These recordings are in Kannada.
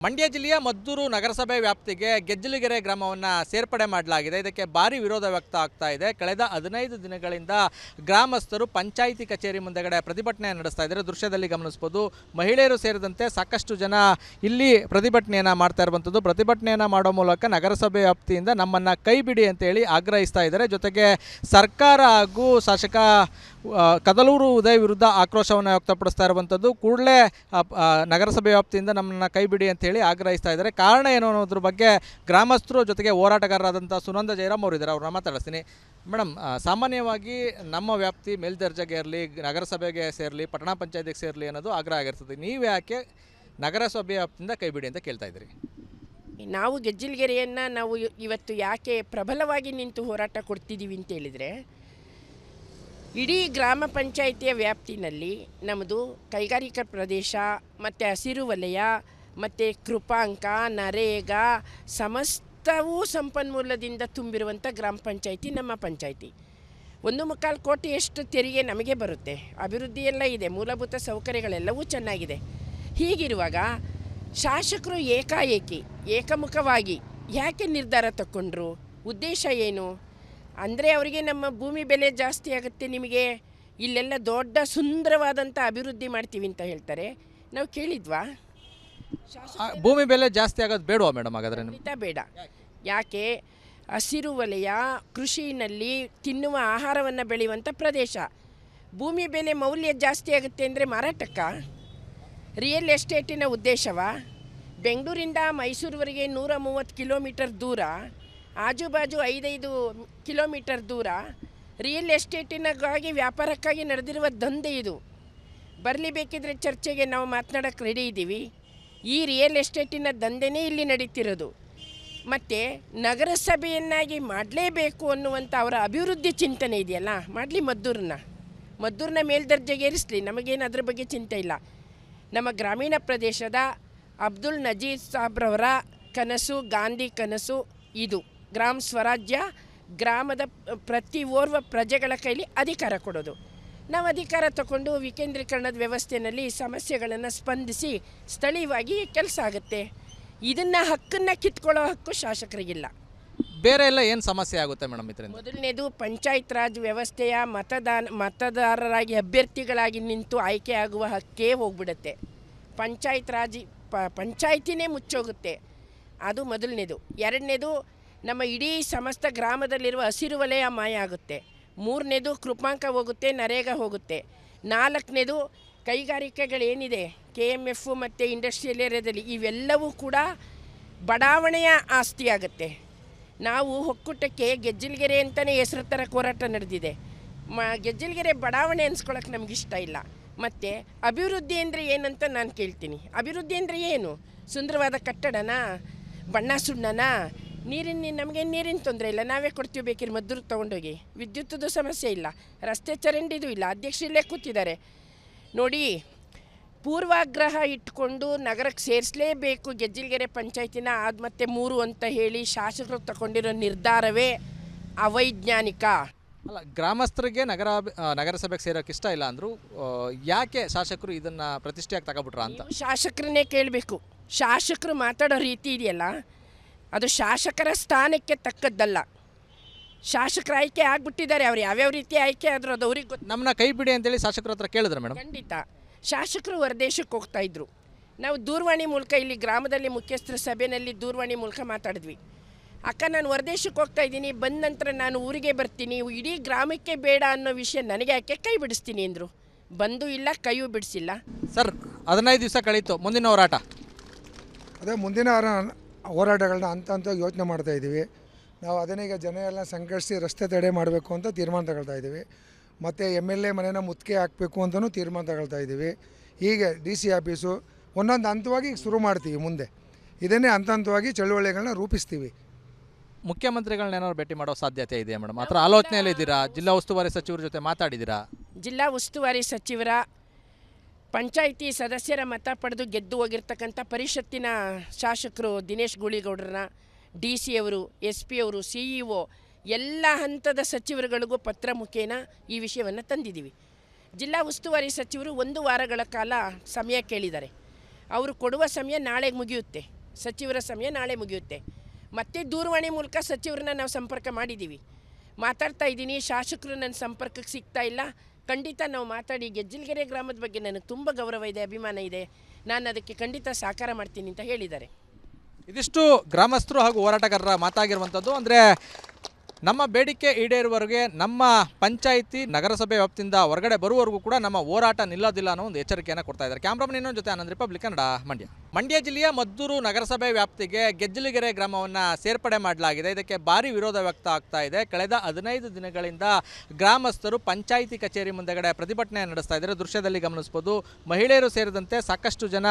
ಮಂಡ್ಯ ಜಿಲ್ಲೆಯ ಮದ್ದೂರು ನಗರಸಭೆ ವ್ಯಾಪ್ತಿಗೆ ಗೆಜ್ಜಲಗೆರೆ ಗ್ರಾಮವನ್ನು ಸೇರ್ಪಡೆ ಮಾಡಲಾಗಿದೆ. ಇದಕ್ಕೆ ಭಾರಿ ವಿರೋಧ ವ್ಯಕ್ತ ಆಗ್ತಾ ಇದೆ. ಕಳೆದ 15 ದಿನಗಳಿಂದ ಗ್ರಾಮಸ್ಥರು ಪಂಚಾಯಿತಿ ಕಚೇರಿ ಮುಂದೆಗಡೆ ಪ್ರತಿಭಟನೆ ನಡೆಸ್ತಾ ಇದ್ದಾರೆ. ದೃಶ್ಯದಲ್ಲಿ ಗಮನಿಸಬಹುದು, ಮಹಿಳೆಯರು ಸೇರಿದಂತೆ ಸಾಕಷ್ಟು ಜನ ಇಲ್ಲಿ ಪ್ರತಿಭಟನೆಯನ್ನು ಮಾಡ್ತಾ ಇರುವಂಥದ್ದು. ಪ್ರತಿಭಟನೆಯನ್ನು ಮಾಡೋ ಮೂಲಕ ನಗರಸಭೆ ವ್ಯಾಪ್ತಿಯಿಂದ ನಮ್ಮನ್ನು ಕೈ ಬಿಡಿ ಅಂತೇಳಿ ಆಗ್ರಹಿಸ್ತಾ ಇದ್ದಾರೆ. ಜೊತೆಗೆ ಸರ್ಕಾರ ಹಾಗೂ ಶಾಸಕ ಕದಲೂರು ಉದಯ್ ವಿರುದ್ಧ ಆಕ್ರೋಶವನ್ನು ವ್ಯಕ್ತಪಡಿಸ್ತಾ ಇರುವಂಥದ್ದು. ಕೂಡಲೇ ನಗರಸಭೆ ವ್ಯಾಪ್ತಿಯಿಂದ ನಮ್ಮನ್ನು ಕೈ ಬಿಡಿ ಅಂತೇಳಿ ಆಗ್ರಹಿಸ್ತಾ ಇದ್ದಾರೆ. ಕಾರಣ ಏನು ಅನ್ನೋದ್ರ ಬಗ್ಗೆ ಗ್ರಾಮಸ್ಥರು ಜೊತೆಗೆ ಹೋರಾಟಗಾರರಾದಂಥ ಸುನಂದ ಜಯರಾಮ್ ಅವರು ಇದ್ದಾರೆ, ಅವ್ರನ್ನ ಮಾತಾಡಿಸ್ತೀನಿ. ಮೇಡಮ್, ಸಾಮಾನ್ಯವಾಗಿ ನಮ್ಮ ವ್ಯಾಪ್ತಿ ಮೇಲ್ದರ್ಜೆಗೆ ಇರಲಿ, ನಗರಸಭೆಗೆ ಸೇರಲಿ, ಪಟ್ಟಣ ಪಂಚಾಯತಿಗೆ ಸೇರಲಿ ಅನ್ನೋದು ಆಗ್ರಹ ಆಗಿರ್ತದೆ. ನೀವು ಯಾಕೆ ನಗರಸಭೆ ವ್ಯಾಪ್ತಿಯಿಂದ ಕೈ ಬಿಡಿ ಅಂತ ಕೇಳ್ತಾ ಇದ್ದೀರಿ? ನಾವು ಗೆಜ್ಜಲಗೆರೆಯನ್ನು ನಾವು ಇವತ್ತು ಯಾಕೆ ಪ್ರಬಲವಾಗಿ ನಿಂತು ಹೋರಾಟ ಕೊಡ್ತಿದ್ದೀವಿ ಅಂತ ಹೇಳಿದರೆ, ಇಡೀ ಗ್ರಾಮ ಪಂಚಾಯಿತಿಯ ವ್ಯಾಪ್ತಿನಲ್ಲಿ ನಮ್ಮದು ಕೈಗಾರಿಕಾ ಪ್ರದೇಶ ಮತ್ತು ಹಸಿರು ವಲಯ ಮತ್ತು ಕೃಪಾಂಕ, ನರೇಗಾ ಸಮಸ್ತವೂ ಸಂಪನ್ಮೂಲದಿಂದ ತುಂಬಿರುವಂಥ ಗ್ರಾಮ ಪಂಚಾಯಿತಿ ನಮ್ಮ ಪಂಚಾಯಿತಿ. 1.25 ಕೋಟಿಯಷ್ಟು ತೆರಿಗೆ ನಮಗೆ ಬರುತ್ತೆ. ಅಭಿವೃದ್ಧಿ ಎಲ್ಲ ಇದೆ, ಮೂಲಭೂತ ಸೌಕರ್ಯಗಳೆಲ್ಲವೂ ಚೆನ್ನಾಗಿದೆ. ಹೀಗಿರುವಾಗ ಶಾಸಕರು ಏಕಮುಖವಾಗಿ ಯಾಕೆ ನಿರ್ಧಾರ ತಗೊಂಡ್ರು? ಉದ್ದೇಶ ಏನು ಅಂದರೆ, ಅವರಿಗೆ ನಮ್ಮ ಭೂಮಿ ಬೆಲೆ ಜಾಸ್ತಿ ಆಗುತ್ತೆ, ನಿಮಗೆ ಇಲ್ಲೆಲ್ಲ ದೊಡ್ಡ ಸುಂದರವಾದಂಥ ಅಭಿವೃದ್ಧಿ ಮಾಡ್ತೀವಿ ಅಂತ ಹೇಳ್ತಾರೆ. ನಾವು ಕೇಳಿದ್ವಾ? ಭೂಮಿ ಬೆಲೆ ಜಾಸ್ತಿ ಆಗೋದು ಬೇಡವಾ ಮೇಡಮ್? ಹಾಗಾದರೆ ಬೇಡ. ಯಾಕೆ? ಹಸಿರು ವಲಯ, ಕೃಷಿನಲ್ಲಿ ತಿನ್ನುವ ಆಹಾರವನ್ನು ಬೆಳೆಯುವಂಥ ಪ್ರದೇಶ. ಭೂಮಿ ಬೆಲೆ ಮೌಲ್ಯ ಜಾಸ್ತಿ ಆಗುತ್ತೆ ಅಂದರೆ ಮಾರಾಟಕ್ಕ? ರಿಯಲ್ ಎಸ್ಟೇಟಿನ ಉದ್ದೇಶವ? ಬೆಂಗಳೂರಿಂದ ಮೈಸೂರುವರೆಗೆ 130 ಕಿಲೋಮೀಟರ್ ದೂರ, ಆಜುಬಾಜು 5 ಕಿಲೋಮೀಟರ್ ದೂರ ರಿಯಲ್ ಎಸ್ಟೇಟಿನಾಗಿ ವ್ಯಾಪಾರಕ್ಕಾಗಿ ನಡೆದಿರುವ ದಂಧೆ ಇದು. ಬರಲಿ, ಬೇಕಿದ್ರೆ ಚರ್ಚೆಗೆ ನಾವು ಮಾತನಾಡೋಕ್ಕೆ ರೆಡಿ ಇದ್ದೀವಿ. ಈ ರಿಯಲ್ ಎಸ್ಟೇಟಿನ ದಂಧೆನೇ ಇಲ್ಲಿ ನಡೀತಿರೋದು. ಮತ್ತು ನಗರಸಭೆಯನ್ನಾಗಿ ಮಾಡಲೇಬೇಕು ಅನ್ನುವಂಥ ಅವರ ಅಭಿವೃದ್ಧಿ ಚಿಂತನೆ ಇದೆಯಲ್ಲ, ಮಾಡಲಿ. ಮದ್ದೂರನ್ನ ಮೇಲ್ದರ್ಜೆಗೇರಿಸಲಿ, ನಮಗೇನು ಅದ್ರ ಬಗ್ಗೆ ಚಿಂತೆ ಇಲ್ಲ. ನಮ್ಮ ಗ್ರಾಮೀಣ ಪ್ರದೇಶದ ಅಬ್ದುಲ್ ನಜೀರ್ ಸಾಬ್ರವರ ಕನಸು, ಗಾಂಧಿ ಕನಸು ಇದು. ಗ್ರಾಮ ಸ್ವರಾಜ್ಯ, ಗ್ರಾಮದ ಪ್ರತಿ ಓರ್ವ ಪ್ರಜೆಗಳ ಕೈಲಿ ಅಧಿಕಾರ ಕೊಡೋದು. ನಾವು ಅಧಿಕಾರ ತಗೊಂಡು ವಿಕೇಂದ್ರೀಕರಣದ ವ್ಯವಸ್ಥೆಯಲ್ಲಿ ಸಮಸ್ಯೆಗಳನ್ನು ಸ್ಪಂದಿಸಿ ಸ್ಥಳೀಯವಾಗಿ ಕೆಲಸ ಆಗುತ್ತೆ. ಇದನ್ನು ಹಕ್ಕನ್ನು ಕಿತ್ಕೊಳ್ಳೋ ಹಕ್ಕು ಶಾಸಕರಿಗಿಲ್ಲ. ಬೇರೆ ಎಲ್ಲ ಏನು ಸಮಸ್ಯೆ ಆಗುತ್ತೆ ಮೇಡಮ್ ಇದರಿಂದ? ಮೊದಲನೇದು, ಪಂಚಾಯತ್ ರಾಜ್ ವ್ಯವಸ್ಥೆಯ ಮತದಾರರಾಗಿ ಅಭ್ಯರ್ಥಿಗಳಾಗಿ ನಿಂತು ಆಯ್ಕೆ ಆಗುವ ಹಕ್ಕೇ ಹೋಗ್ಬಿಡುತ್ತೆ. ಪಂಚಾಯತ್ ರಾಜ್ ಪಂಚಾಯತಿನೇ ಮುಚ್ಚೋಗುತ್ತೆ. ಅದು ಮೊದಲನೇದು. ಎರಡನೇದು, ನಮ್ಮ ಇಡೀ ಸಮಸ್ತ ಗ್ರಾಮದಲ್ಲಿರುವ ಹಸಿರು ವಲಯ ಮಾಯ ಆಗುತ್ತೆ. ಮೂರನೇದು, ಕೃಪಾಂಕ ಹೋಗುತ್ತೆ, ನರೇಗಾ ಹೋಗುತ್ತೆ. ನಾಲ್ಕನೇದು, ಕೈಗಾರಿಕೆಗಳೇನಿದೆ KMF ಮತ್ತು ಇಂಡಸ್ಟ್ರಿಯಲ್ ಏರಿಯಾದಲ್ಲಿ ಇವೆಲ್ಲವೂ ಕೂಡ ಬಡಾವಣೆಯ ಆಸ್ತಿ ಆಗುತ್ತೆ. ನಾವು ಒಕ್ಕೂಟಕ್ಕೆ ಗೆಜ್ಜಲಗೆರೆ ಅಂತಲೇ ಹೆಸರು ಥರ ಹೋರಾಟ ನಡೆದಿದೆ. ಗೆಜ್ಜಲಗೆರೆ ಬಡಾವಣೆ ಅನ್ಸ್ಕೊಳ್ಳೋಕೆ ನಮಗಿಷ್ಟ ಇಲ್ಲ. ಮತ್ತು ಅಭಿವೃದ್ಧಿ ಅಂದರೆ ಏನಂತ ನಾನು ಕೇಳ್ತೀನಿ. ಅಭಿವೃದ್ಧಿ ಅಂದರೆ ಏನು? ಸುಂದರವಾದ ಕಟ್ಟಡನ, ಬಣ್ಣ ಸುಣ್ಣನ, ನಮಗೆ ನೀರಿನ ತೊಂದರೆ ಇಲ್ಲ, ನಾವೇ ಕೊಡ್ತೀವಿ ಬೇಕಿದ್ರೆ ಮದ್ದೂರು ತೊಗೊಂಡೋಗಿ. ವಿದ್ಯುತ್ತದು ಸಮಸ್ಯೆ ಇಲ್ಲ, ರಸ್ತೆ ಚರಂಡಿದು ಇಲ್ಲ, ಅಧ್ಯಕ್ಷರಲ್ಲೇ ಕೂತಿದ್ದಾರೆ ನೋಡಿ. ಪೂರ್ವಾಗ್ರಹ ಇಟ್ಕೊಂಡು ನಗರಕ್ಕೆ ಸೇರಿಸಲೇಬೇಕು ಗೆಜ್ಜಲಗೆರೆ ಪಂಚಾಯತಿನ ಮತ್ತೆ 3 ಅಂತ ಹೇಳಿ ಶಾಸಕರು ತಗೊಂಡಿರೋ ನಿರ್ಧಾರವೇ ಅವೈಜ್ಞಾನಿಕ. ಅಲ್ಲ, ಗ್ರಾಮಸ್ಥರಿಗೆ ನಗರಸಭೆಗೆ ಸೇರೋಕ್ಕೆ ಇಷ್ಟ ಇಲ್ಲ ಅಂದರು, ಯಾಕೆ ಶಾಸಕರು ಇದನ್ನು ಪ್ರತಿಷ್ಠೆಯಾಗಿ ತಗೊಬಿಟ್ರ ಅಂತ? ಶಾಸಕರನ್ನೇ ಕೇಳಬೇಕು. ಶಾಸಕರು ಮಾತಾಡೋ ರೀತಿ ಇದೆಯಲ್ಲ, ಅದು ಶಾಸಕರ ಸ್ಥಾನಕ್ಕೆ ತಕ್ಕದ್ದಲ್ಲ. ಶಾಸಕರ ಆಯ್ಕೆ ಆಗಿಬಿಟ್ಟಿದ್ದಾರೆ, ಅವ್ರು ಯಾವ್ಯಾವ ರೀತಿ ಆಯ್ಕೆ ಆದರೂ ಅದು ಅವ್ರಿಗೆ ಗೊತ್ತು. ನಮ್ಮನ್ನ ಕೈ ಬಿಡಿ ಅಂತೇಳಿ ಶಾಸಕರ ಹತ್ರ ಕೇಳಿದ್ರೆ ಮೇಡಮ್? ಖಂಡಿತ. ಶಾಸಕರು ಹೊರದೇಶಕ್ಕೆ ಹೋಗ್ತಾಯಿದ್ರು. ನಾವು ದೂರವಾಣಿ ಮೂಲಕ ಇಲ್ಲಿ ಗ್ರಾಮದಲ್ಲಿ ಮುಖ್ಯಸ್ಥರ ಸಭೆಯಲ್ಲಿ ದೂರವಾಣಿ ಮೂಲಕ ಮಾತಾಡಿದ್ವಿ. ಅಕ್ಕ, ನಾನು ಹೊರದೇಶಕ್ಕೆ ಹೋಗ್ತಾ ಇದ್ದೀನಿ, ಬಂದ ನಂತರ ನಾನು ಊರಿಗೆ ಬರ್ತೀನಿ, ಇಡೀ ಗ್ರಾಮಕ್ಕೆ ಬೇಡ ಅನ್ನೋ ವಿಷಯ ನನಗೆ ಯಾಕೆ ಕೈ ಬಿಡಿಸ್ತೀನಿ ಅಂದರು. ಬಂದು ಇಲ್ಲ, ಕೈಯೂ ಬಿಡಿಸಿಲ್ಲ. ಸರ್, 15 ದಿವಸ ಕಳೀತು, ಮುಂದಿನ ಹೋರಾಟ? ಅದೇ ಮುಂದಿನ ಹೋರಾಟಗಳನ್ನ ಹಂತವಾಗಿ ಯೋಚನೆ ಮಾಡ್ತಾ ಇದ್ದೀವಿ ನಾವು. ಅದನ್ನೇ ಈಗ ಜನ ಎಲ್ಲ ಸಂಘಟಿಸಿ ರಸ್ತೆ ತಡೆ ಮಾಡಬೇಕು ಅಂತ ತೀರ್ಮಾನ ತಗೊಳ್ತಾ ಇದ್ದೀವಿ. ಮತ್ತು MLA ಮನೇನ ಮುತ್ತಿಗೆ ಹಾಕಬೇಕು ಅಂತಲೂ ತೀರ್ಮಾನ ತಗೊಳ್ತಾ ಇದ್ದೀವಿ. ಹೀಗೆ DC ಆಫೀಸು ಒಂದೊಂದು ಹಂತವಾಗಿ ಶುರು ಮಾಡ್ತೀವಿ. ಮುಂದೆ ಇದನ್ನೇ ಹಂತವಾಗಿ ಚಳುವಳಿಗಳನ್ನ ರೂಪಿಸ್ತೀವಿ. ಮುಖ್ಯಮಂತ್ರಿಗಳನ್ನೇನಾದ್ರು ಭೇಟಿ ಮಾಡೋ ಸಾಧ್ಯತೆ ಇದೆಯಾ ಮೇಡಮ್? ಆ ಥರ ಆಲೋಚನೆಯಲ್ಲಿ ಇದ್ದೀರಾ? ಜಿಲ್ಲಾ ಉಸ್ತುವಾರಿ ಸಚಿವರ ಜೊತೆ ಮಾತಾಡಿದ್ದೀರಾ? ಜಿಲ್ಲಾ ಉಸ್ತುವಾರಿ ಸಚಿವರ ಪಂಚಾಯಿತಿ ಸದಸ್ಯರ ಮತ ಪಡೆದು ಗೆದ್ದು ಹೋಗಿರ್ತಕ್ಕಂಥ ಪರಿಷತ್ತಿನ ಶಾಸಕರು ದಿನೇಶ್ ಗೂಳಿಗೌಡರನ್ನ, DC ಅವರು, SP ಅವರು, CEO ಎಲ್ಲ ಹಂತದ ಸಚಿವರುಗಳಿಗೂ ಪತ್ರ ಮುಖೇನ ಈ ವಿಷಯವನ್ನು ತಂದಿದ್ದೀವಿ. ಜಿಲ್ಲಾ ಉಸ್ತುವಾರಿ ಸಚಿವರು 1 ವಾರಗಳ ಕಾಲ ಸಮಯ ಕೇಳಿದ್ದಾರೆ. ಅವರು ಕೊಡುವ ಸಮಯ ನಾಳೆಗೆ ಮುಗಿಯುತ್ತೆ, ಸಚಿವರ ಸಮಯ ನಾಳೆ ಮುಗಿಯುತ್ತೆ. ಮತ್ತೆ ದೂರವಾಣಿ ಮೂಲಕ ಸಚಿವರನ್ನ ನಾವು ಸಂಪರ್ಕ ಮಾಡಿದ್ದೀವಿ. ಮಾತಾಡ್ತಾ ಇದ್ದೀನಿ, ಶಾಸಕರು ನನ್ನ ಸಂಪರ್ಕಕ್ಕೆ ಸಿಗ್ತಾ ಇಲ್ಲ. ಖಂಡಿತ ನಾವು ಮಾತಾಡಿ, ಗೆಜ್ಜಿಲಗೆರೆ ಗ್ರಾಮದ ಬಗ್ಗೆ ನನಗೆ ತುಂಬ ಗೌರವ ಇದೆ, ಅಭಿಮಾನ ಇದೆ, ನಾನು ಅದಕ್ಕೆ ಖಂಡಿತ ಸಹಕಾರ ಮಾಡ್ತೀನಿ ಅಂತ ಹೇಳಿದ್ದಾರೆ. ಇದಿಷ್ಟು ಗ್ರಾಮಸ್ಥರು ಹಾಗೂ ಹೋರಾಟಗಾರರ ಮಾತಾಗಿರುವಂಥದ್ದು. ಅಂದರೆ ನಮ್ಮ ಬೇಡಿಕೆ ಈಡೇರುವವರೆಗೆ ನಮ್ಮ ಪಂಚಾಯಿತಿ ನಗರಸಭೆ ವ್ಯಾಪ್ತಿಯಿಂದ ಹೊರಗಡೆ ಬರುವವರೆಗೂ ಕೂಡ ನಮ್ಮ ಹೋರಾಟ ನಿಲ್ಲೋದಿಲ್ಲ ಅನ್ನೋ ಒಂದು ಎಚ್ಚರಿಕೆಯನ್ನು ಕೊಡ್ತಾ ಇದ್ದಾರೆ. ಕ್ಯಾಮ್ರಾಮನ್ ಇನ್ನೊಂದು ಜೊತೆ ಆನಂದ್, ರಿಪಬ್ಲಿಕ್ ಕನ್ನಡ, ಮಂಡ್ಯ ಜಿಲ್ಲೆಯ ಮದ್ದೂರು ನಗರಸಭೆ ವ್ಯಾಪ್ತಿಗೆ ಗೆಜ್ಜಿಲಗೆರೆ ಗ್ರಾಮವನ್ನು ಸೇರ್ಪಡೆ ಮಾಡಲಾಗಿದೆ. ಇದಕ್ಕೆ ಭಾರಿ ವಿರೋಧ ವ್ಯಕ್ತ ಆಗ್ತಾ ಇದೆ. ಕಳೆದ 15 ದಿನಗಳಿಂದ ಗ್ರಾಮಸ್ಥರು ಪಂಚಾಯಿತಿ ಕಚೇರಿ ಮುಂದೆಗಡೆ ಪ್ರತಿಭಟನೆ ನಡೆಸ್ತಾ ಇದ್ದಾರೆ. ದೃಶ್ಯದಲ್ಲಿ ಗಮನಿಸ್ಬೋದು, ಮಹಿಳೆಯರು ಸೇರಿದಂತೆ ಸಾಕಷ್ಟು ಜನ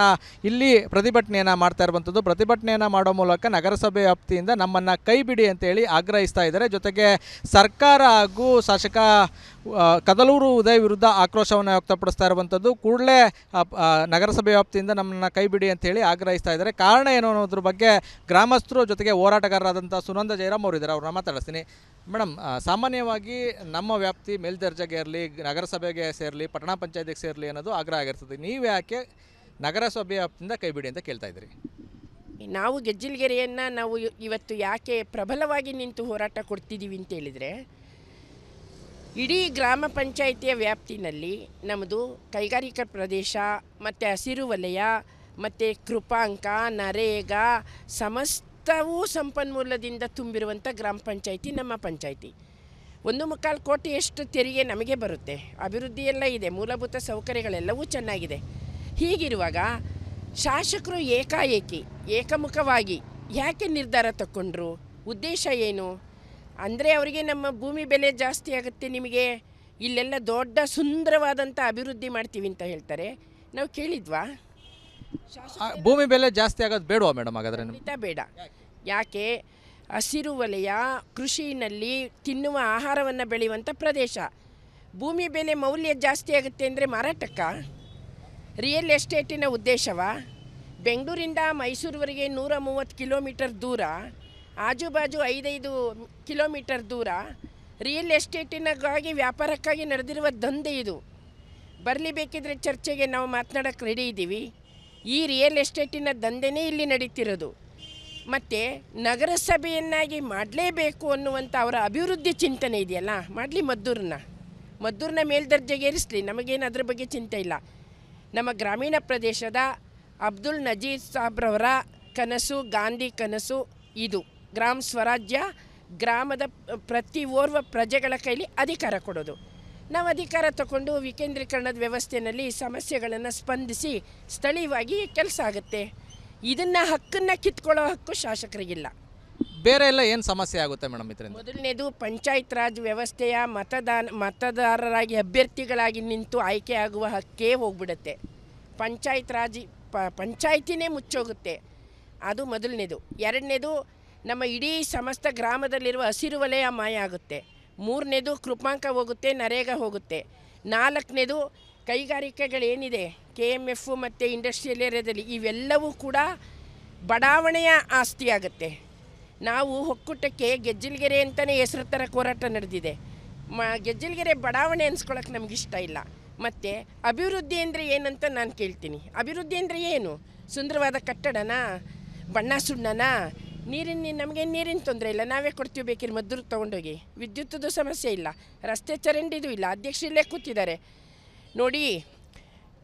ಇಲ್ಲಿ ಪ್ರತಿಭಟನೆಯನ್ನು ಮಾಡ್ತಾ ಇರುವಂಥದ್ದು. ಪ್ರತಿಭಟನೆಯನ್ನು ಮಾಡೋ ಮೂಲಕ ನಗರಸಭೆ ವ್ಯಾಪ್ತಿಯಿಂದ ನಮ್ಮನ್ನು ಕೈ ಬಿಡಿ ಅಂತೇಳಿ ಆಗ್ರಹಿಸ್ತಾ ಇದ್ದಾರೆ. ಜೊತೆಗೆ ಸರ್ಕಾರ ಹಾಗೂ ಶಾಸಕ ಕದಲೂರು ಉದಯ್ ವಿರುದ್ಧ ಆಕ್ರೋಶವನ್ನು ವ್ಯಕ್ತಪಡಿಸ್ತಾ ಇರುವಂಥದ್ದು. ಕೂಡಲೇ ನಗರಸಭೆ ವ್ಯಾಪ್ತಿಯಿಂದ ನಮ್ಮನ್ನು ಕೈ ಬಿಡಿ ಅಂತೇಳಿ ಆಗ್ರಹಿಸ್ತಾ ಇದ್ದಾರೆ. ಕಾರಣ ಏನು ಅನ್ನೋದ್ರ ಬಗ್ಗೆ ಗ್ರಾಮಸ್ಥರು ಜೊತೆಗೆ ಹೋರಾಟಗಾರರಾದಂಥ ಸುನಂದ ಜಯರಾಮ್ ಅವರಿದ್ದಾರೆ, ಅವ್ರನ್ನ ಮಾತಾಡಿಸ್ತೀನಿ. ಮೇಡಮ್, ಸಾಮಾನ್ಯವಾಗಿ ನಮ್ಮ ವ್ಯಾಪ್ತಿ ಮೇಲ್ದರ್ಜೆಗೆ ಇರಲಿ, ನಗರಸಭೆಗೆ ಸೇರಲಿ, ಪಟ್ಟಣ ಪಂಚಾಯತಿಗೆ ಸೇರಲಿ ಅನ್ನೋದು ಆಗ್ರಹ ಆಗಿರ್ತದೆ. ನೀವು ಯಾಕೆ ನಗರಸಭೆ ವ್ಯಾಪ್ತಿಯಿಂದ ಕೈ ಬಿಡಿ ಅಂತ ಕೇಳ್ತಾ ಇದ್ದೀರಿ? ನಾವು ಗೆಜ್ಜಿಲಗೆರೆಯನ್ನು ನಾವು ಇವತ್ತು ಯಾಕೆ ಪ್ರಬಲವಾಗಿ ನಿಂತು ಹೋರಾಟ ಕೊಡ್ತಿದ್ದೀವಿ ಅಂತ ಹೇಳಿದರೆ, ಇಡೀ ಗ್ರಾಮ ಪಂಚಾಯಿತಿಯ ವ್ಯಾಪ್ತಿನಲ್ಲಿ ನಮ್ಮದು ಕೈಗಾರಿಕಾ ಪ್ರದೇಶ ಮತ್ತು ಹಸಿರು ವಲಯ ಮತ್ತು ಕೃಪಾಂಕ, ನರೇಗಾ ಸಮಸ್ತವೂ ಸಂಪನ್ಮೂಲದಿಂದ ತುಂಬಿರುವಂಥ ಗ್ರಾಮ ಪಂಚಾಯಿತಿ ನಮ್ಮ ಪಂಚಾಯಿತಿ. 1.25 ಕೋಟಿಯಷ್ಟು ತೆರಿಗೆ ನಮಗೆ ಬರುತ್ತೆ. ಅಭಿವೃದ್ಧಿ ಎಲ್ಲ ಇದೆ, ಮೂಲಭೂತ ಸೌಕರ್ಯಗಳೆಲ್ಲವೂ ಚೆನ್ನಾಗಿದೆ. ಹೀಗಿರುವಾಗ ಶಾಸಕರು ಏಕಮುಖವಾಗಿ ಯಾಕೆ ನಿರ್ಧಾರ ತಗೊಂಡ್ರು? ಉದ್ದೇಶ ಏನು ಅಂದರೆ, ಅವರಿಗೆ ನಮ್ಮ ಭೂಮಿ ಬೆಲೆ ಜಾಸ್ತಿ ಆಗುತ್ತೆ, ನಿಮಗೆ ಇಲ್ಲೆಲ್ಲ ದೊಡ್ಡ ಸುಂದರವಾದಂಥ ಅಭಿವೃದ್ಧಿ ಮಾಡ್ತೀವಿ ಅಂತ ಹೇಳ್ತಾರೆ. ನಾವು ಕೇಳಿದ್ವಾ? ಭೂಮಿ ಬೆಲೆ ಜಾಸ್ತಿ ಆಗೋದು ಬೇಡವಾ ಮೇಡಮ್? ಹಾಗಾದ್ರೆ ಖಂಡಿತ ಬೇಡ. ಯಾಕೆ? ಹಸಿರು ವಲಯ, ಕೃಷಿನಲ್ಲಿ ತಿನ್ನುವ ಆಹಾರವನ್ನು ಬೆಳೆಯುವಂಥ ಪ್ರದೇಶ. ಭೂಮಿ ಬೆಲೆ ಮೌಲ್ಯ ಜಾಸ್ತಿ ಆಗುತ್ತೆ ಅಂದರೆ ಮಾರಾಟಕ್ಕ? ರಿಯಲ್ ಎಸ್ಟೇಟಿನ ಉದ್ದೇಶವ? ಬೆಂಗಳೂರಿಂದ ಮೈಸೂರುವರೆಗೆ 130 ಕಿಲೋಮೀಟರ್ ದೂರ, ಆಜುಬಾಜು 5 ಕಿಲೋಮೀಟರ್ ದೂರ ರಿಯಲ್ ಎಸ್ಟೇಟಿನಾಗಿ ವ್ಯಾಪಾರಕ್ಕಾಗಿ ನಡೆದಿರುವ ದಂಧೆ ಇದು. ಬರಲಿ, ಬೇಕಿದ್ರೆ ಚರ್ಚೆಗೆ ನಾವು ಮಾತನಾಡೋಕ್ಕೆ ರೆಡಿ ಇದ್ದೀವಿ. ಈ ರಿಯಲ್ ಎಸ್ಟೇಟಿನ ದಂಧೆನೇ ಇಲ್ಲಿ ನಡೀತಿರೋದು. ಮತ್ತು ನಗರಸಭೆಯನ್ನಾಗಿ ಮಾಡಲೇಬೇಕು ಅನ್ನುವಂಥ ಅವರ ಅಭಿವೃದ್ಧಿ ಚಿಂತನೆ ಇದೆಯಲ್ಲ, ಮಾಡಲಿ. ಮದ್ದೂರನ್ನ ಮೇಲ್ದರ್ಜೆಗೇರಿಸಲಿ, ನಮಗೇನು ಅದ್ರ ಬಗ್ಗೆ ಚಿಂತೆ ಇಲ್ಲ. ನಮ್ಮ ಗ್ರಾಮೀಣ ಪ್ರದೇಶದ ಅಬ್ದುಲ್ ನಜೀರ್ ಸಾಬ್ರವರ ಕನಸು, ಗಾಂಧಿ ಕನಸು ಇದು. ಗ್ರಾಮ ಸ್ವರಾಜ್ಯ, ಗ್ರಾಮದ ಪ್ರತಿ ಓರ್ವ ಪ್ರಜೆಗಳ ಕೈಲಿ ಅಧಿಕಾರ ಕೊಡೋದು. ನಾವು ಅಧಿಕಾರ ತಗೊಂಡು ವಿಕೇಂದ್ರೀಕರಣದ ವ್ಯವಸ್ಥೆಯಲ್ಲಿ ಸಮಸ್ಯೆಗಳನ್ನು ಸ್ಪಂದಿಸಿ ಸ್ಥಳೀಯವಾಗಿ ಕೆಲಸ ಆಗುತ್ತೆ. ಇದನ್ನು ಹಕ್ಕನ್ನು ಕಿತ್ಕೊಳ್ಳೋ ಹಕ್ಕು ಶಾಸಕರಿಗಿಲ್ಲ. ಬೇರೆ ಎಲ್ಲ ಏನು ಸಮಸ್ಯೆ ಆಗುತ್ತೆ ಮೇಡಮ್ ಇದರಿಂದ? ಮೊದಲನೇದು ಪಂಚಾಯತ್ ರಾಜ್ ವ್ಯವಸ್ಥೆಯ ಮತದಾರರಾಗಿ ಅಭ್ಯರ್ಥಿಗಳಾಗಿ ನಿಂತು ಆಯ್ಕೆ ಆಗುವ ಹಕ್ಕೇ ಹೋಗ್ಬಿಡುತ್ತೆ. ಪಂಚಾಯತ್ ರಾಜ್ ಪಂಚಾಯತಿನೇ ಮುಚ್ಚೋಗುತ್ತೆ. ಅದು ಮೊದಲನೇದು. ಎರಡನೇದು, ನಮ್ಮ ಇಡೀ ಸಮಸ್ತ ಗ್ರಾಮದಲ್ಲಿರುವ ಹಸಿರು ವಲಯ ಮಾಯ ಆಗುತ್ತೆ. ಮೂರನೇದು, ಕೃಪಾಂಕ ಹೋಗುತ್ತೆ, ನರೇಗಾ ಹೋಗುತ್ತೆ. ನಾಲ್ಕನೇದು, ಕೈಗಾರಿಕೆಗಳೇನಿದೆ KMF ಮತ್ತು ಇಂಡಸ್ಟ್ರಿಯಲ್ ಏರಿಯಾದಲ್ಲಿ ಇವೆಲ್ಲವೂ ಕೂಡ ಬಡಾವಣೆಯ ಆಸ್ತಿ ಆಗುತ್ತೆ. ನಾವು ಒಕ್ಕೂಟಕ್ಕೆ ಗೆಜ್ಜಿಲಗೆರೆ ಅಂತಲೇ ಹೆಸರು ಥರ ಹೋರಾಟ ನಡೆದಿದೆ. ಗೆಜ್ಜಿಲಗೆರೆ ಬಡಾವಣೆ ಅನ್ಸ್ಕೊಳಕ್ಕೆ ನಮಗಿಷ್ಟ ಇಲ್ಲ. ಮತ್ತು ಅಭಿವೃದ್ಧಿ ಅಂದರೆ ಏನಂತ ನಾನು ಕೇಳ್ತೀನಿ. ಅಭಿವೃದ್ಧಿ ಅಂದರೆ ಏನು? ಸುಂದರವಾದ ಕಟ್ಟಡನ, ಬಣ್ಣ ಸುಣ್ಣನ, ನಮಗೆ ನೀರಿನ ತೊಂದರೆ ಇಲ್ಲ, ನಾವೇ ಕೊಡ್ತೀವಿ ಬೇಕಿರೋ ಮದ್ದೂರು ತೊಗೊಂಡೋಗಿ. ವಿದ್ಯುತ್ತದು ಸಮಸ್ಯೆ ಇಲ್ಲ, ರಸ್ತೆ ಚರಂಡಿದು ಇಲ್ಲ, ಅಧ್ಯಕ್ಷರಲ್ಲೇ ಕೂತಿದ್ದಾರೆ ನೋಡಿ.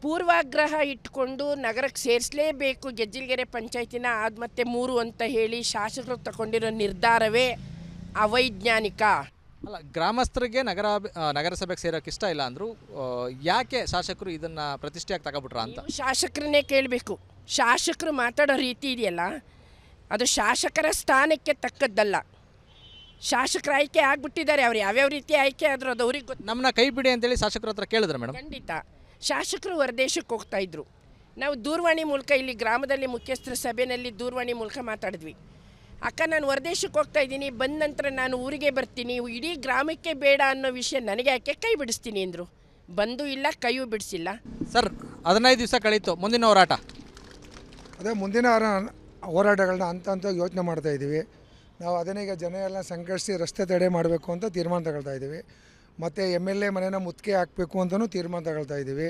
ಪೂರ್ವಾಗ್ರಹ ಇಟ್ಕೊಂಡು ನಗರಕ್ಕೆ ಸೇರಿಸಲೇಬೇಕು ಗೆಜ್ಜಿಲಗೆರೆ ಪಂಚಾಯತಿನ ಮತ್ತೆ 3 ಅಂತ ಹೇಳಿ ಶಾಸಕರು ತಗೊಂಡಿರೋ ನಿರ್ಧಾರವೇ ಅವೈಜ್ಞಾನಿಕ. ಅಲ್ಲ, ಗ್ರಾಮಸ್ಥರಿಗೆ ನಗರಸಭೆಗೆ ಸೇರೋಕ್ಕೆ ಇಷ್ಟ ಇಲ್ಲ ಅಂದರು, ಯಾಕೆ ಶಾಸಕರು ಇದನ್ನು ಪ್ರತಿಷ್ಠೆಯಾಗಿ ತಗೊಬಿಟ್ರ ಅಂತ? ಶಾಸಕರನ್ನೇ ಕೇಳಬೇಕು. ಶಾಸಕರು ಮಾತಾಡೋ ರೀತಿ ಇದೆಯಲ್ಲ, ಅದು ಶಾಸಕರ ಸ್ಥಾನಕ್ಕೆ ತಕ್ಕದ್ದಲ್ಲ. ಶಾಸಕರ ಆಯ್ಕೆ ಆಗ್ಬಿಟ್ಟಿದ್ದಾರೆ. ಅವ್ರು ಯಾವ್ಯಾವ ರೀತಿ ಆಯ್ಕೆ ಆದರೂ ಅದು ಅವ್ರಿಗೆ ಗೊತ್ತು. ನಮ್ಮನ್ನ ಕೈ ಬಿಡಿ ಅಂತೇಳಿ ಶಾಸಕರ ಹತ್ರ ಕೇಳಿದ್ರೆ ಮೇಡಮ್? ಖಂಡಿತ. ಶಾಸಕರು ಹೊರದೇಶಕ್ಕೆ ಹೋಗ್ತಾಯಿದ್ರು. ನಾವು ದೂರವಾಣಿ ಮೂಲಕ ಇಲ್ಲಿ ಗ್ರಾಮದಲ್ಲಿ ಮುಖ್ಯಸ್ಥರ ಸಭೆಯಲ್ಲಿ ದೂರವಾಣಿ ಮೂಲಕ ಮಾತಾಡಿದ್ವಿ. ಅಕ್ಕ, ನಾನು ಹೊರದೇಶಕ್ಕೆ ಹೋಗ್ತಾ ಇದ್ದೀನಿ, ಬಂದ ನಂತರ ನಾನು ಊರಿಗೆ ಬರ್ತೀನಿ, ಇಡೀ ಗ್ರಾಮಕ್ಕೆ ಬೇಡ ಅನ್ನೋ ವಿಷಯ ನನಗೆ ಯಾಕೆ ಕೈ ಬಿಡಿಸ್ತೀನಿ ಅಂದರು. ಬಂದು ಇಲ್ಲ, ಕೈಯೂ ಬಿಡಿಸಿಲ್ಲ. ಸರ್, 15 ದಿವಸ ಕಳೀತು, ಮುಂದಿನ ಹೋರಾಟ? ಅದೇ ಮುಂದಿನ ಹೋರಾಟಗಳನ್ನ ಹಂತ ಯೋಚನೆ ಮಾಡ್ತಾ ಇದ್ದೀವಿ. ನಾವು ಅದನ್ನ ಈಗ ಜನ ಎಲ್ಲ ಸಂಘಟಿಸಿ ರಸ್ತೆ ತಡೆ ಮಾಡಬೇಕು ಅಂತ ತೀರ್ಮಾನ ತಗೊಳ್ತಾ ಇದ್ದೀವಿ. ಮತ್ತು MLA ಮನೆನ ಮುತ್ತಿಗೆ ಹಾಕಬೇಕು ಅಂತಲೂ ತೀರ್ಮಾನ ತಗೊಳ್ತಾ ಇದ್ದೀವಿ.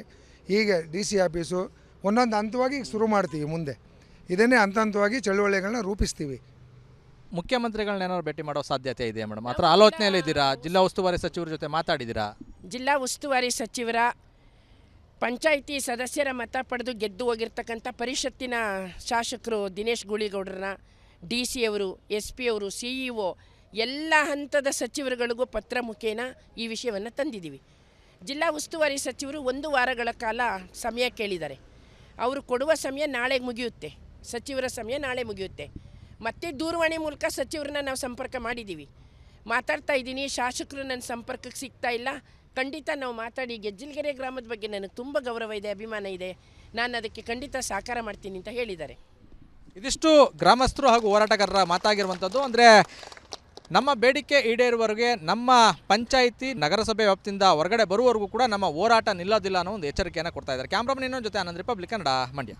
ಹೀಗೆ DC ಆಫೀಸು, ಒಂದೊಂದು ಹಂತವಾಗಿ ಈಗ ಶುರು ಮಾಡ್ತೀವಿ. ಮುಂದೆ ಇದನ್ನೇ ಹಂತ ಹಂತವಾಗಿ ಚಳುವಳಿಗಳನ್ನ ರೂಪಿಸ್ತೀವಿ. ಮುಖ್ಯಮಂತ್ರಿಗಳನ್ನ ಏನಾದ್ರು ಭೇಟಿ ಮಾಡೋ ಸಾಧ್ಯತೆ ಇದೆಯಾ ಮೇಡಮ್? ಆ ಥರ ಆಲೋಚನೆಯಲ್ಲಿ ಇದ್ದೀರಾ? ಜಿಲ್ಲಾ ಉಸ್ತುವಾರಿ ಸಚಿವರ ಜೊತೆ ಮಾತಾಡಿದ್ದೀರಾ? ಜಿಲ್ಲಾ ಉಸ್ತುವಾರಿ ಸಚಿವರ ಪಂಚಾಯಿತಿ ಸದಸ್ಯರ ಮತ ಪಡೆದು ಗೆದ್ದು ಹೋಗಿರ್ತಕ್ಕಂಥ ಪರಿಷತ್ತಿನ ಶಾಸಕರು ದಿನೇಶ್ ಗೂಳಿಗೌಡರನ್ನ, ಡಿ ಸಿ ಅವರು, ಎಸ್ ಪಿ ಅವರು, ಸಿ ಇ ಒ ಎಲ್ಲ ಹಂತದ ಸಚಿವರುಗಳಿಗೂ ಪತ್ರ ಮುಖೇನ ಈ ವಿಷಯವನ್ನು ತಂದಿದ್ದೀವಿ. ಜಿಲ್ಲಾ ಉಸ್ತುವಾರಿ ಸಚಿವರು 1 ವಾರಗಳ ಕಾಲ ಸಮಯ ಕೇಳಿದ್ದಾರೆ. ಅವರು ಕೊಡುವ ಸಮಯ ನಾಳೆ ಮುಗಿಯುತ್ತೆ, ಸಚಿವರ ಸಮಯ ನಾಳೆ ಮುಗಿಯುತ್ತೆ. ಮತ್ತೆ ದೂರವಾಣಿ ಮೂಲಕ ಸಚಿವರನ್ನ ನಾವು ಸಂಪರ್ಕ ಮಾಡಿದ್ದೀವಿ. ಮಾತಾಡ್ತಾ ಇದ್ದೀನಿ, ಶಾಸಕರು ನನ್ನ ಸಂಪರ್ಕಕ್ಕೆ ಸಿಗ್ತಾ ಇಲ್ಲ. ಖಂಡಿತ ನಾವು ಮಾತಾಡಿ ಗೆಜ್ಜಿಲಗೆರೆ ಗ್ರಾಮದ ಬಗ್ಗೆ ನನಗೆ ತುಂಬ ಗೌರವ ಇದೆ, ಅಭಿಮಾನ ಇದೆ, ನಾನು ಅದಕ್ಕೆ ಖಂಡಿತ ಸಹಕಾರ ಮಾಡ್ತೀನಿ ಅಂತ ಹೇಳಿದ್ದಾರೆ. ಇದಿಷ್ಟು ಗ್ರಾಮಸ್ಥರು ಹಾಗೂ ಹೋರಾಟಗಾರರ ಮಾತಾಗಿರುವಂಥದ್ದು. ಅಂದರೆ ನಮ್ಮ ಬೇಡಿಕೆ ಈಡೇರುವವರೆಗೆ ನಮ್ಮ ಪಂಚಾಯಿತಿ ನಗರಸಭೆ ವ್ಯಾಪ್ತಿಯಿಂದ ಹೊರಗಡೆ ಬರುವವರೆಗೂ ಕೂಡ ನಮ್ಮ ಹೋರಾಟ ನಿಲ್ಲೋದಿಲ್ಲ ಅನ್ನೋ ಒಂದು ಎಚ್ಚರಿಕೆಯನ್ನು ಕೊಡ್ತಾ ಇದ್ದಾರೆ. ಕ್ಯಾಮ್ರಾಮನ್ ಇನ್ನೊಂದು ಜೊತೆ ಆನಂದ್, ರಿಪಬ್ಲಿಕ್ ಕನ್ನಡ, ಮಂಡ್ಯ.